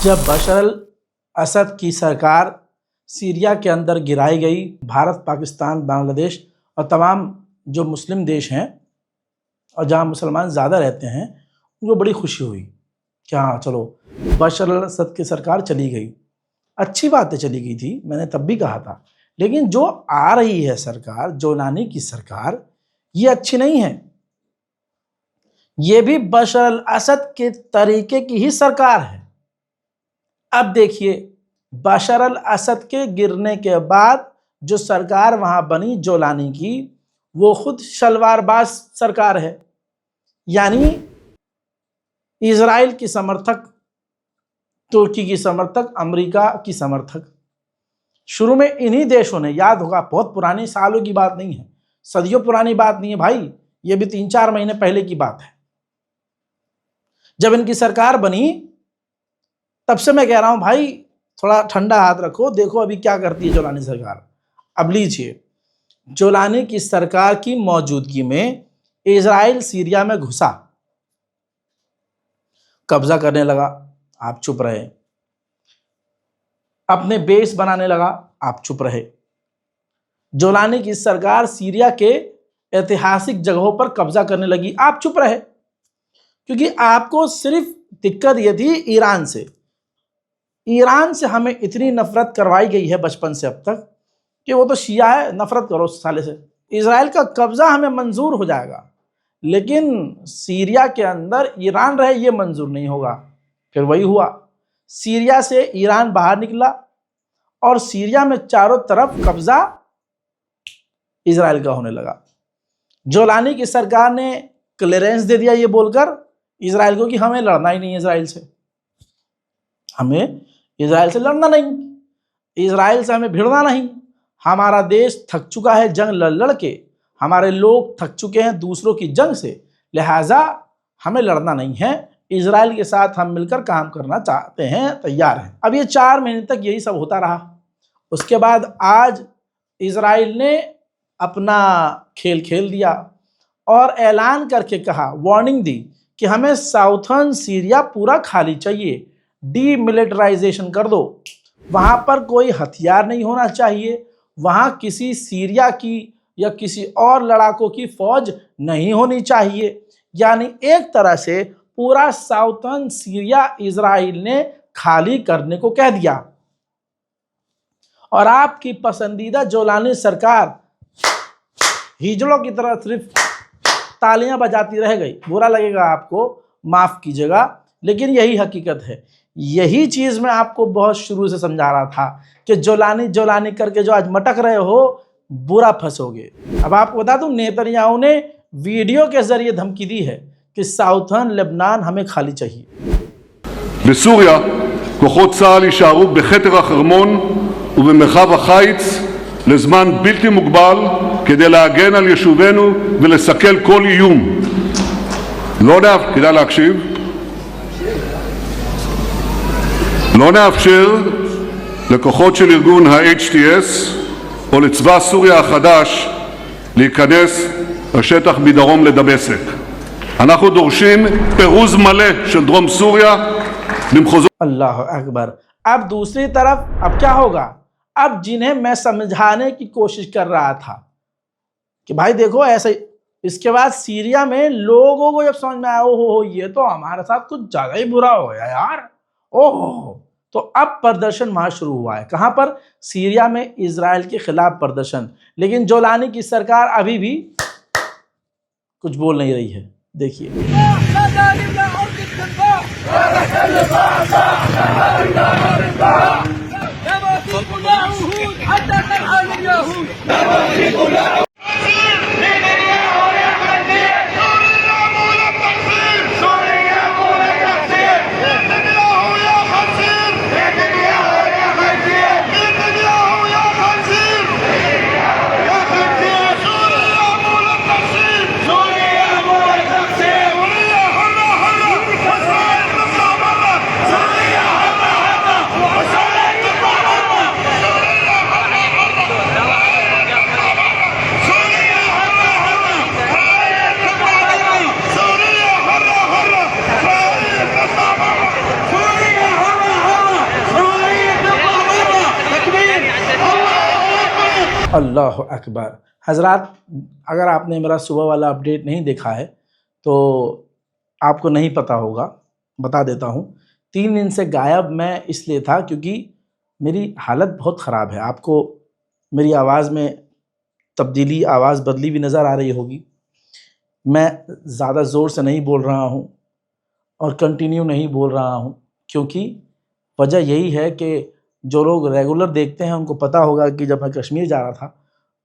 जब बशर अल असद की सरकार सीरिया के अंदर गिराई गई, भारत, पाकिस्तान, बांग्लादेश और तमाम जो मुस्लिम देश हैं और जहाँ मुसलमान ज़्यादा रहते हैं, उनको बड़ी खुशी हुई कि हाँ चलो बशर अल असद की सरकार चली गई। अच्छी बात है, चली गई थी, मैंने तब भी कहा था। लेकिन जो आ रही है सरकार, जोलानी की सरकार, ये अच्छी नहीं है। ये भी बशर अल असद के तरीके की ही सरकार है। अब देखिए, बशर अल असद के गिरने के बाद जो सरकार वहां बनी जोलानी की, वो खुद शलवारबाज सरकार है। यानी इजराइल की समर्थक, तुर्की की समर्थक, अमेरिका की समर्थक। शुरू में इन्हीं देशों ने, याद होगा, बहुत पुरानी, सालों की बात नहीं है, सदियों पुरानी बात नहीं है भाई, ये भी 3-4 महीने पहले की बात है। जब इनकी सरकार बनी तब से मैं कह रहा हूं भाई थोड़ा ठंडा हाथ रखो, देखो अभी क्या करती है जोलानी सरकार। अब लीजिए, जोलानी की सरकार की मौजूदगी में इजराइल सीरिया में घुसा, कब्जा करने लगा, आप चुप रहे। अपने बेस बनाने लगा, आप चुप रहे। जोलानी की सरकार सीरिया के ऐतिहासिक जगहों पर कब्जा करने लगी, आप चुप रहे। क्योंकि आपको सिर्फ दिक्कत यह थी ईरान से। ईरान से हमें इतनी नफरत करवाई गई है बचपन से अब तक कि वो तो शिया है, नफरत करो उस साले से। इजराइल का कब्जा हमें मंजूर हो जाएगा, लेकिन सीरिया के अंदर ईरान रहे ये मंजूर नहीं होगा। फिर वही हुआ, सीरिया से ईरान बाहर निकला और सीरिया में चारों तरफ कब्जा इजराइल का होने लगा। जोलानी की सरकार ने क्लियरेंस दे दिया ये बोलकर इजराइल को कि हमें लड़ना ही नहीं है इजराइल से, हमें इजराइल से लड़ना नहीं, इजराइल से हमें भिड़ना नहीं। हमारा देश थक चुका है जंग लड़ लड़ के, हमारे लोग थक चुके हैं दूसरों की जंग से, लिहाजा हमें लड़ना नहीं है, इजराइल के साथ हम मिलकर काम करना चाहते हैं, तैयार हैं। अब ये 4 महीने तक यही सब होता रहा। उसके बाद आज इजराइल ने अपना खेल खेल दिया और ऐलान करके कहा, वार्निंग दी कि हमें साउथर्न सीरिया पूरा खाली चाहिए, डीमिलिटराइजेशन कर दो, वहाँ पर कोई हथियार नहीं होना चाहिए, वहाँ किसी सीरिया की या किसी और लड़ाकों की फौज नहीं होनी चाहिए। यानी एक तरह से पूरा साउथर्न सीरिया इजराइल ने खाली करने को कह दिया। और आपकी पसंदीदा जोलानी सरकार हिजड़ों की तरह सिर्फ तालियां बजाती रह गई। बुरा लगेगा आपको, माफ कीजिएगा, लेकिन यही हकीकत है। यही चीज मैं आपको बहुत शुरू से समझा रहा था कि जोलानी जोलानी करके जो आज मटक रहे हो, बुरा फंसोगे। अब आपको बता दूं, नेतन्याहू ने वीडियो के जरिए धमकी दी है कि साउथर्न लेबनान हमें खाली चाहिए। בסוריה כוחות צה"ל יישארו בכתר החרמון ובמרחב החיץ לזמן בלתי מוגבל כדי להגן על יישובינו ולסכל כל איום. כדאי להקשיב. לא נאפשר לכוחות של ארגון ה-HTS או לצבא סוריה החדש להיכנס לשטח מדרום לדמשק. אנחנו דורשים פירוז מלא של דרום סוריה למחוזות. अल्लाह अकबर। अब दूसरी तरफ अब क्या होगा? अब जिन्हें मैं समझाने की कोशिश कर रहा था कि भाई देखो ऐसे, इसके बाद सीरिया में लोगों को जब समझ में आया, ओहो ये तो हमारे साथ कुछ ज्यादा ही बुरा हो गया यार, ओहो, तो अब प्रदर्शन वहां शुरू हुआ है। कहां पर? सीरिया में इजराइल के खिलाफ प्रदर्शन। लेकिन जोलानी की सरकार अभी भी कुछ बोल नहीं रही है। देखिए, अल्लाह अकबर। हजरात, अगर आपने मेरा सुबह वाला अपडेट नहीं देखा है तो आपको नहीं पता होगा, बता देता हूँ। 3 दिन से गायब मैं इसलिए था क्योंकि मेरी हालत बहुत ख़राब है। आपको मेरी आवाज़ में तब्दीली, आवाज़ बदली भी नज़र आ रही होगी। मैं ज़्यादा ज़ोर से नहीं बोल रहा हूँ और कंटिन्यू नहीं बोल रहा हूँ, क्योंकि वजह यही है कि जो लोग रेगुलर देखते हैं उनको पता होगा कि जब मैं कश्मीर जा रहा था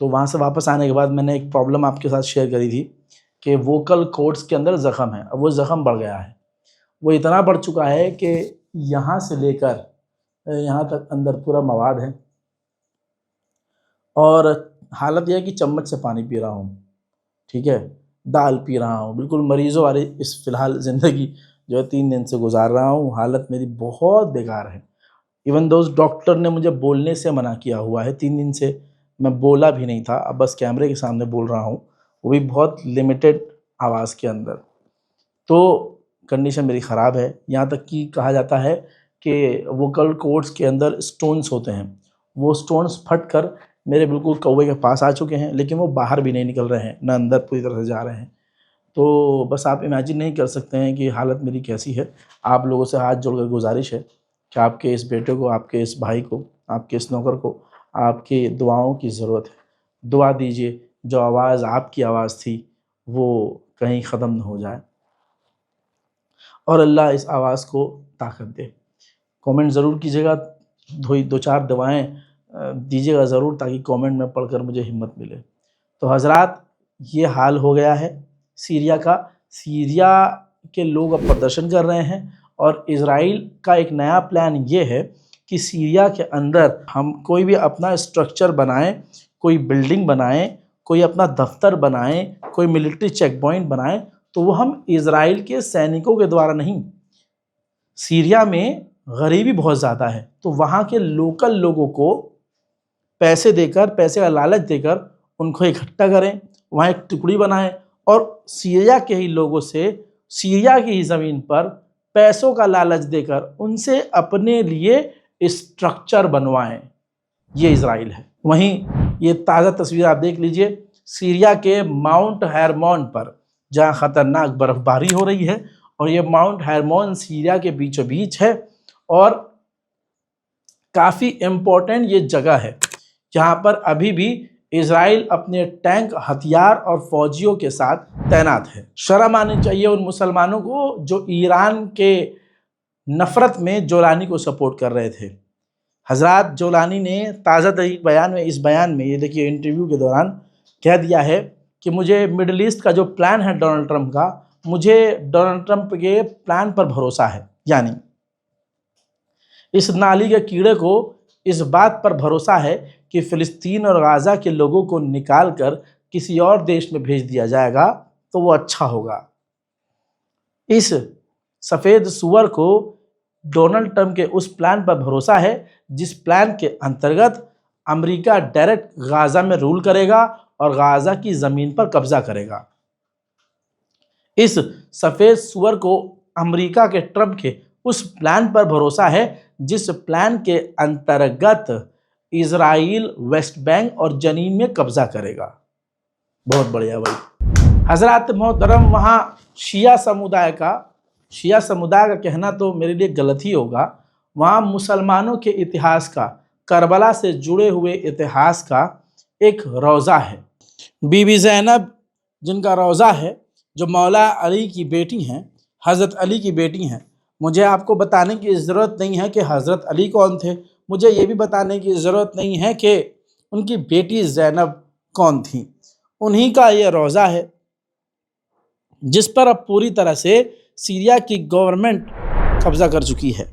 तो वहाँ से वापस आने के बाद मैंने एक प्रॉब्लम आपके साथ शेयर करी थी कि वोकल कॉर्ड्स के अंदर ज़ख़म है। अब वो ज़ख़म बढ़ गया है, वो इतना बढ़ चुका है कि यहाँ से लेकर यहाँ तक अंदर पूरा मवाद है और हालत यह है कि चम्मच से पानी पी रहा हूँ, ठीक है, दाल पी रहा हूँ, बिल्कुल मरीज़ों वाली इस फ़िलहाल ज़िंदगी जो है 3 दिन से गुजार रहा हूँ। हालत मेरी बहुत बेकार है। इवन दोस्त डॉक्टर ने मुझे बोलने से मना किया हुआ है। 3 दिन से मैं बोला भी नहीं था, अब बस कैमरे के सामने बोल रहा हूँ, वो भी बहुत लिमिटेड आवाज़ के अंदर। तो कंडीशन मेरी ख़राब है। यहाँ तक कि कहा जाता है कि वोकल कॉर्ड्स के अंदर स्टोन्स होते हैं, वो स्टोन्स फट कर मेरे बिल्कुल कौवे के पास आ चुके हैं, लेकिन वो बाहर भी नहीं निकल रहे हैं, ना अंदर पूरी तरह से जा रहे हैं। तो बस आप इमेजिन नहीं कर सकते हैं कि हालत मेरी कैसी है। आप लोगों से हाथ जोड़कर गुजारिश है कि आपके इस बेटे को, आपके इस भाई को, आपके इस नौकर को आपकी दुआओं की ज़रूरत है। दुआ दीजिए जो आवाज़ आपकी आवाज़ थी वो कहीं ख़त्म न हो जाए और अल्लाह इस आवाज़ को ताकत दे। कमेंट ज़रूर कीजिएगा, 2-4 दुआएं दीजिएगा ज़रूर, ताकि कमेंट में पढ़कर मुझे हिम्मत मिले। तो हजरात, ये हाल हो गया है सीरिया का। सीरिया के लोग अब प्रदर्शन कर रहे हैं और इज़राइल का एक नया प्लान ये है कि सीरिया के अंदर हम कोई भी अपना स्ट्रक्चर बनाएं, कोई बिल्डिंग बनाएं, कोई अपना दफ्तर बनाएं, कोई मिलिट्री चेक पॉइंट बनाएं, तो वो हम इज़राइल के सैनिकों के द्वारा नहीं। सीरिया में गरीबी बहुत ज़्यादा है, तो वहाँ के लोकल लोगों को पैसे देकर, पैसे का लालच देकर उनको इकट्ठा करें, वहाँ एक टुकड़ी बनाएं और सीरिया के ही लोगों से सीरिया की ही ज़मीन पर पैसों का लालच देकर उनसे अपने लिए स्ट्रक्चर बनवाएं। ये इज़राइल है। वहीं ये ताज़ा तस्वीर आप देख लीजिए सीरिया के माउंट हेरमोन पर, जहाँ ख़तरनाक बर्फ़बारी हो रही है, और ये माउंट हेरमोन सीरिया के बीचों बीच है और काफ़ी इम्पोर्टेंट ये जगह है जहाँ पर अभी भी इज़राइल अपने टैंक, हथियार और फौजियों के साथ तैनात है। शर्म आनी चाहिए उन मुसलमानों को जो ईरान के नफ़रत में जोलानी को सपोर्ट कर रहे थे। हज़रात, जोलानी ने ताज़ा तरीन बयान में, इस बयान में ये देखिए इंटरव्यू के दौरान कह दिया है कि मुझे मिडल ईस्ट का जो प्लान है डोनाल्ड ट्रंप का, मुझे डोनाल्ड ट्रंप के प्लान पर भरोसा है। यानी इस नाली के कीड़े को इस बात पर भरोसा है कि फ़िलिस्तीन और गाज़ा के लोगों को निकाल कर किसी और देश में भेज दिया जाएगा तो वो अच्छा होगा। इस सफ़ेद सुअर को डोनाल्ड ट्रंप के उस प्लान पर भरोसा है जिस प्लान के अंतर्गत अमेरिका डायरेक्ट गाज़ा में रूल करेगा और गाज़ा की ज़मीन पर कब्जा करेगा। इस सफ़ेद सुअर को अमेरिका के ट्रंप के उस प्लान पर भरोसा है जिस प्लान के अंतर्गत इज़राइल वेस्ट बैंक और जनीन में कब्जा करेगा। बहुत बढ़िया भाई। हज़रात मोहतरम, वहाँ शिया समुदाय का कहना तो मेरे लिए गलत ही होगा। वहाँ मुसलमानों के इतिहास का, करबला से जुड़े हुए इतिहास का एक रोज़ा है। बीबी ज़ैनब जिनका रोज़ा है, जो मौला अली की बेटी हैं, हज़रत अली की बेटी हैं। मुझे आपको बताने की ज़रूरत नहीं है कि हज़रत अली कौन थे, मुझे ये भी बताने की ज़रूरत नहीं है कि उनकी बेटी ज़ैनब कौन थी। उन्हीं का ये रोज़ा है जिस पर अब पूरी तरह से सीरिया की गवर्नमेंट कब्ज़ा कर चुकी है।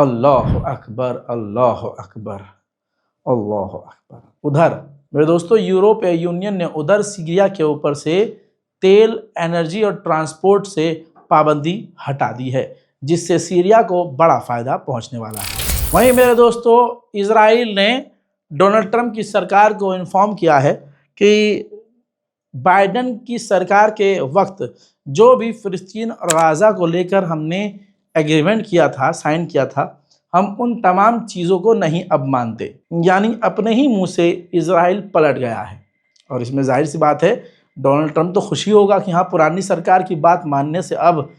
अल्लाह अकबर, अल्लाह अकबर, अल्लाह अकबर। उधर मेरे दोस्तों यूरोपीय यूनियन ने उधर सीरिया के ऊपर से तेल, एनर्जी और ट्रांसपोर्ट से पाबंदी हटा दी है, जिससे सीरिया को बड़ा फ़ायदा पहुंचने वाला है। वहीं मेरे दोस्तों इजराइल ने डोनाल्ड ट्रंप की सरकार को इन्फॉर्म किया है कि बाइडन की सरकार के वक्त जो भी फ़िलिस्तीन और गाज़ा को लेकर हमने एग्रीमेंट किया था, साइन किया था, हम उन तमाम चीज़ों को नहीं अब मानते। यानी अपने ही मुंह से इजराइल पलट गया है। और इसमें जाहिर सी बात है डोनाल्ड ट्रंप तो खुशी होगा कि हाँ, पुरानी सरकार की बात मानने से अब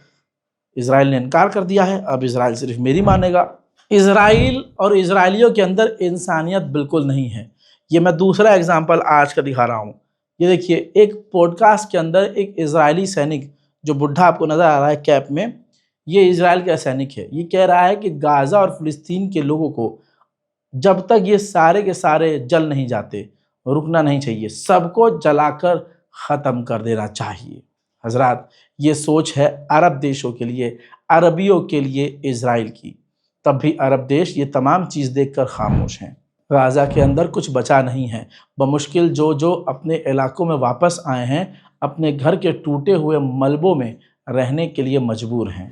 इजराइल ने इनकार कर दिया है, अब इजराइल सिर्फ मेरी मानेगा। इजराइल और इजराइलियों के अंदर इंसानियत बिल्कुल नहीं है। ये मैं दूसरा एग्जाम्पल आज का दिखा रहा हूँ। ये देखिए, एक पॉडकास्ट के अंदर एक इजरायली सैनिक, जो बुढ़ा आपको नज़र आ रहा है कैप में, ये इजराइल का सैनिक है। ये कह रहा है कि गाज़ा और फ़िलिस्तीन के लोगों को जब तक ये सारे के सारे जल नहीं जाते रुकना नहीं चाहिए, सबको जलाकर ख़त्म कर देना चाहिए। हजरात, ये सोच है अरब देशों के लिए, अरबियों के लिए इजराइल की। तब भी अरब देश ये तमाम चीज़ देखकर खामोश हैं। गाज़ा के अंदर कुछ बचा नहीं है। बमुश्किल जो अपने इलाकों में वापस आए हैं, अपने घर के टूटे हुए मलबों में रहने के लिए मजबूर हैं।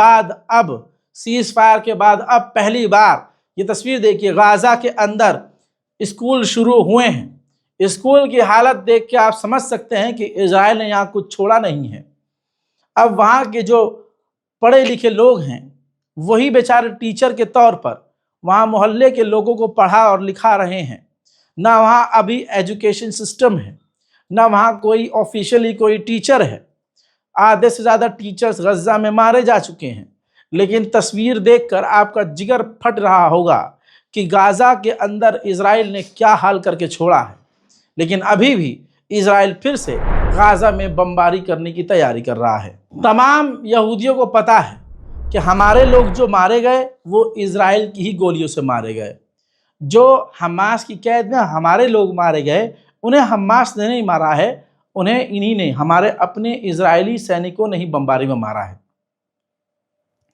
बाद, अब सीज़ फायर के बाद, अब पहली बार ये तस्वीर देखिए, गाज़ा के अंदर स्कूल शुरू हुए हैं। स्कूल की हालत देख के आप समझ सकते हैं कि इजराइल ने यहाँ कुछ छोड़ा नहीं है। अब वहाँ के जो पढ़े लिखे लोग हैं वही बेचारे टीचर के तौर पर वहाँ मोहल्ले के लोगों को पढ़ा और लिखा रहे हैं। ना वहाँ अभी एजुकेशन सिस्टम है, ना वहाँ कोई ऑफिशियली कोई टीचर है। आधे से ज़्यादा टीचर्स गज़ा में मारे जा चुके हैं। लेकिन तस्वीर देखकर आपका जिगर फट रहा होगा कि गाज़ा के अंदर इजराइल ने क्या हाल करके छोड़ा है। लेकिन अभी भी इजराइल फिर से गाज़ा में बमबारी करने की तैयारी कर रहा है। तमाम यहूदियों को पता है कि हमारे लोग जो मारे गए वो इजराइल की ही गोलियों से मारे गए। जो हमास की कैद में हमारे लोग मारे गए, उन्हें हमास ने नहीं मारा है, उन्हें इन्हीं ने, हमारे अपने इजरायली सैनिकों ने ही बमबारी में मारा है।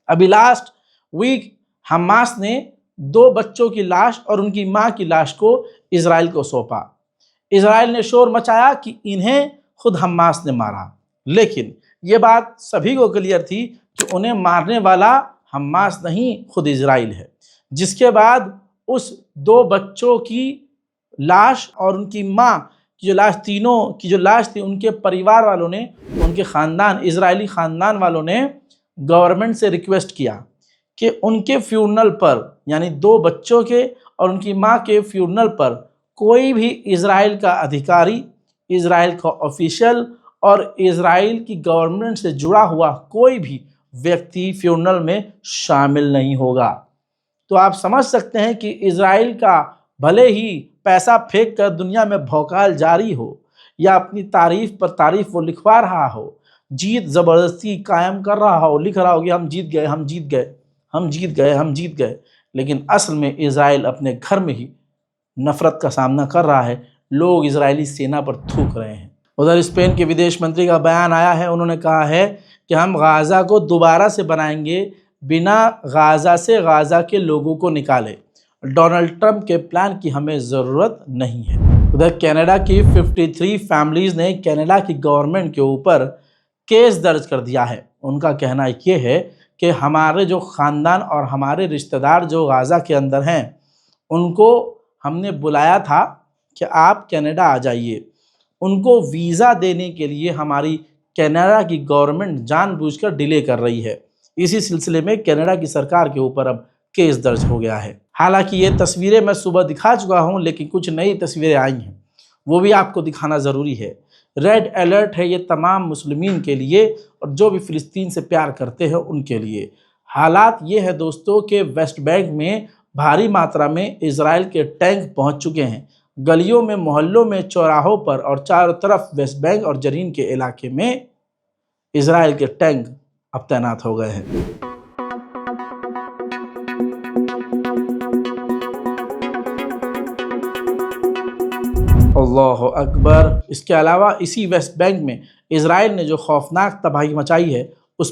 अभी लास्ट वीक हमास ने 2 बच्चों की लाश और उनकी माँ की लाश को इजराइल को सौंपा। इजराइल ने शोर मचाया कि इन्हें खुद हमास ने मारा, लेकिन ये बात सभी को क्लियर थी कि उन्हें मारने वाला हमास नहीं, खुद इजराइल है। जिसके बाद उस 2 बच्चों की लाश और उनकी माँ की जो लाश, तीनों की जो लाश थी, उनके परिवार वालों ने, उनके ख़ानदान, इजरायली ख़ानदान वालों ने गवर्नमेंट से रिक्वेस्ट किया कि उनके फ्यूनरल पर, यानी 2 बच्चों के और उनकी माँ के फ्यूनरल पर कोई भी इजराइल का अधिकारी, इजराइल का ऑफिशियल और इजराइल की गवर्नमेंट से जुड़ा हुआ कोई भी व्यक्ति फ्यूनरल में शामिल नहीं होगा। तो आप समझ सकते हैं कि इजराइल का भले ही पैसा फेंक कर दुनिया में भौकाल जारी हो या अपनी तारीफ़ पर तारीफ़ वो लिखवा रहा हो, जीत ज़बरदस्ती कायम कर रहा हो, लिख रहा हो कि हम जीत गए, हम जीत गए, हम जीत गए, हम जीत गए, लेकिन असल में इजराइल अपने घर में ही नफ़रत का सामना कर रहा है। लोग इजरायली सेना पर थूक रहे हैं। उधर स्पेन के विदेश मंत्री का बयान आया है। उन्होंने कहा है कि हम गाज़ा को दोबारा से बनाएंगे बिना गाज़ा से गाज़ा के लोगों को निकाले। डोनाल्ड ट्रंप के प्लान की हमें ज़रूरत नहीं है। उधर कनाडा की 53 फैमिलीज ने कनाडा की गवर्नमेंट के ऊपर केस दर्ज कर दिया है। उनका कहना ये है कि हमारे जो ख़ानदान और हमारे रिश्तेदार जो गाज़ा के अंदर हैं उनको हमने बुलाया था कि आप कनाडा आ जाइए। उनको वीज़ा देने के लिए हमारी कनाडा की गवर्नमेंट जानबूझकर डिले कर रही है। इसी सिलसिले में कनाडा की सरकार के ऊपर अब केस दर्ज हो गया है। हालांकि ये तस्वीरें मैं सुबह दिखा चुका हूँ, लेकिन कुछ नई तस्वीरें आई हैं, वो भी आपको दिखाना ज़रूरी है। रेड अलर्ट है ये तमाम मुस्लिमीन के लिए और जो भी फ़िलिस्तीन से प्यार करते हैं उनके लिए। हालात ये है दोस्तों कि वेस्ट बैंक में भारी मात्रा में इजराइल के टैंक पहुंच चुके हैं। गलियों में, मोहल्लों में, चौराहों पर और चारों तरफ वेस्ट बैंक और जरीन के इलाके में इजराइल के टैंक अब तैनात हो गए हैं। अल्लाह अकबर। इसके अलावा इसी वेस्ट बैंक में इजराइल ने जो खौफनाक तबाही मचाई है उस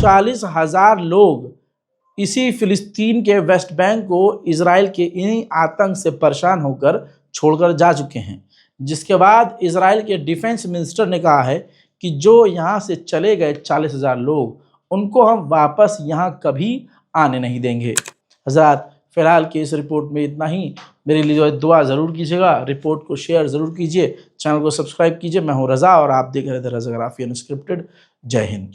40,000 लोग इसी फ़िलिस्तीन के वेस्ट बैंक को इजराइल के इन्हीं आतंक से परेशान होकर छोड़कर जा चुके हैं, जिसके बाद इजराइल के डिफेंस मिनिस्टर ने कहा है कि जो यहाँ से चले गए 40,000 लोग उनको हम वापस यहाँ कभी आने नहीं देंगे। हजरात फ़िलहाल की इस रिपोर्ट में इतना ही। मेरे लिए दुआ ज़रूर कीजिएगा, रिपोर्ट को शेयर ज़रूर कीजिए, चैनल को सब्सक्राइब कीजिए। मैं हूँ रज़ा और आप देख रहे थे रज़ा ग्राफी अनस्क्रिप्टेड। जय हिंद।